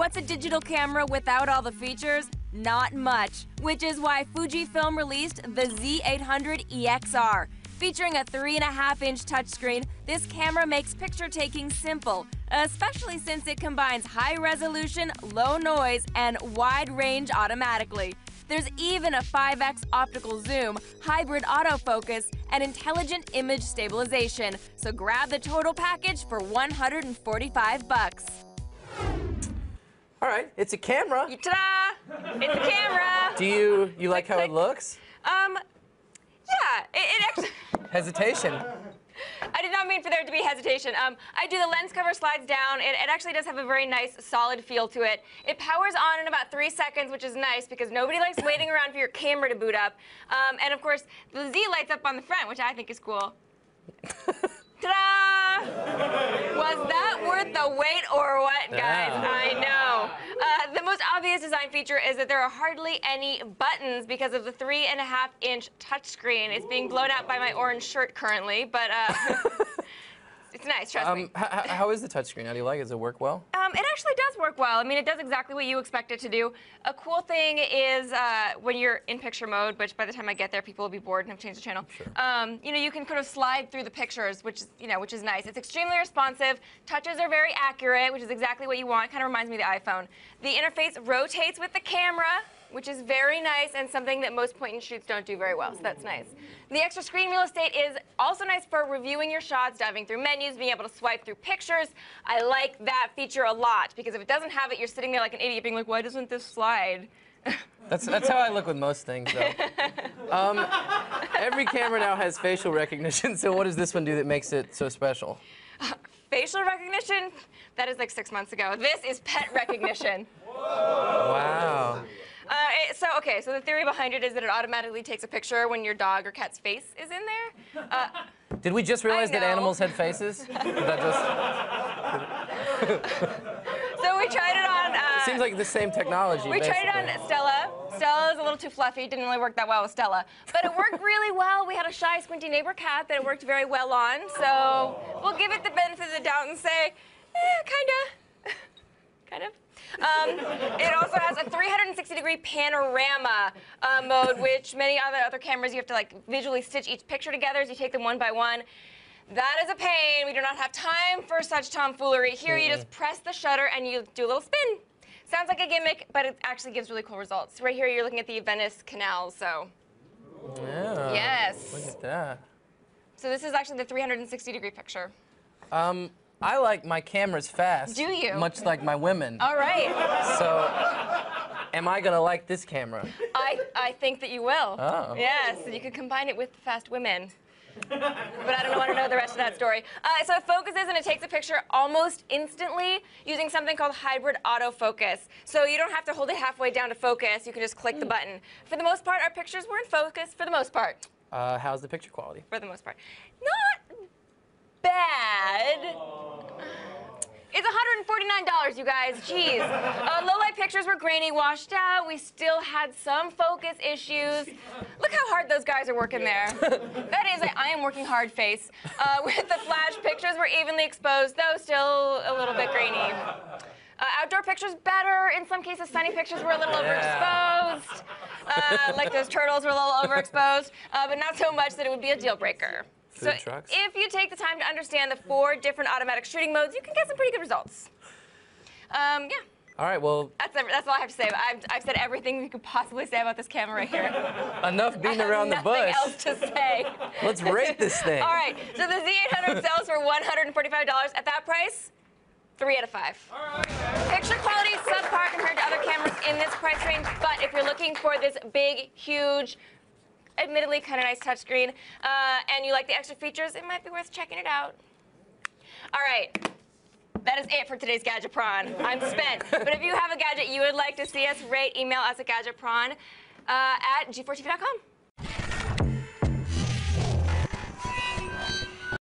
what's a digital camera without all the features? Not much, which is why Fujifilm released the Z800EXR. Featuring a 3.5-inch touchscreen, this camera makes picture taking simple, especially since it combines high resolution, low noise, and wide range automatically. There's even a 5x optical zoom, hybrid autofocus, and intelligent image stabilization. So grab the total package for $145. All right, it's a camera. Ta-da! It's a camera. Do you like how it looks? Yeah, it actually... Hesitation. I did not mean for there to be hesitation. I do the lens cover slides down. It actually does have a very nice, solid feel to it. It powers on in about 3 seconds, which is nice because nobody likes waiting around for your camera to boot up. And of course, the Z lights up on the front, which I think is cool. Ta-da! Was that worth the wait or what, guys? Yeah. I know. The most obvious design feature is that there are hardly any buttons because of the 3.5-inch touchscreen. It's being blown out by my orange shirt currently, but it's nice, trust me. How is the touchscreen? How do you like it? Does it work well? It actually does work well. I mean, it does exactly what you expect it to do. A cool thing is when you're in picture mode, which by the time I get there, people will be bored and have changed the channel. Sure. You know, you can kind of slide through the pictures, which is nice. It's extremely responsive. Touches are very accurate, which is exactly what you want. Kind of reminds me of the iPhone. The interface rotates with the camera, which is very nice and something that most point-and-shoots don't do very well, so that's nice. The extra screen real estate is also nice for reviewing your shots, diving through menus, being able to swipe through pictures. I like that feature a lot, because if it doesn't have it, you're sitting there like an idiot being like, why doesn't this slide? That's how I look with most things, though. Every camera now has facial recognition, so what does this one do that makes it so special? Facial recognition? That is like 6 months ago. This is pet recognition. Wow. So the theory behind it is that it automatically takes a picture when your dog or cat's face is in there. Did we just realize that know. animals had faces? Did that just... So we tried it on... Seems like the same technology, We tried it on Stella. Stella's a little too fluffy. Didn't really work that well with Stella. But it worked really well. We had a shy, squinty neighbor cat that it worked very well on. So we'll give it the benefit of the doubt and say, kind of. It also has a 360-degree panorama mode, which many other cameras, you have to like visually stitch each picture together as you take them one by one. That is a pain. We do not have time for such tomfoolery. Here, you just press the shutter and you do a little spin. Sounds like a gimmick, but it actually gives really cool results. Right here, you're looking at the Venice Canal, so. Yeah. Yes. Look at that. So this is actually the 360-degree picture. I like my cameras fast. Do you? Much like my women. All right. So, am I gonna like this camera? I think that you will. Oh. Yes, you could combine it with fast women. But I don't want to know the rest of that story. So it focuses and it takes a picture almost instantly using something called hybrid autofocus. So you don't have to hold it halfway down to focus. You can just click the button. For the most part, our pictures were in focus. For the most part. How's the picture quality? For the most part. Not bad. It's $149, you guys. Jeez. Low-light pictures were grainy, washed out. We still had some focus issues. Look how hard those guys are working there. That is I am working hard face. With the flash, pictures were evenly exposed, though still a little bit grainy. Outdoor pictures better. In some cases, sunny pictures were a little overexposed. Like those turtles were a little overexposed, but not so much that it would be a deal breaker. So if you take the time to understand the 4 different automatic shooting modes, you can get some pretty good results. Yeah. All right, well. That's all I have to say. I've said everything we could possibly say about this camera right here. Enough beating around the bush. Nothing else to say. Let's rate this thing. All right, so the Z800 sells for $145. At that price, 3 out of 5. All right. Picture quality is subpar compared to other cameras in this price range, but if you're looking for this big, huge, admittedly kind of nice touchscreen, and you like the extra features, it might be worth checking it out. All right, that is it for today's Gadget Prawn. I'm spent, but if you have a gadget you would like to see us rate, email us at gadgetprawn@g4tv.com.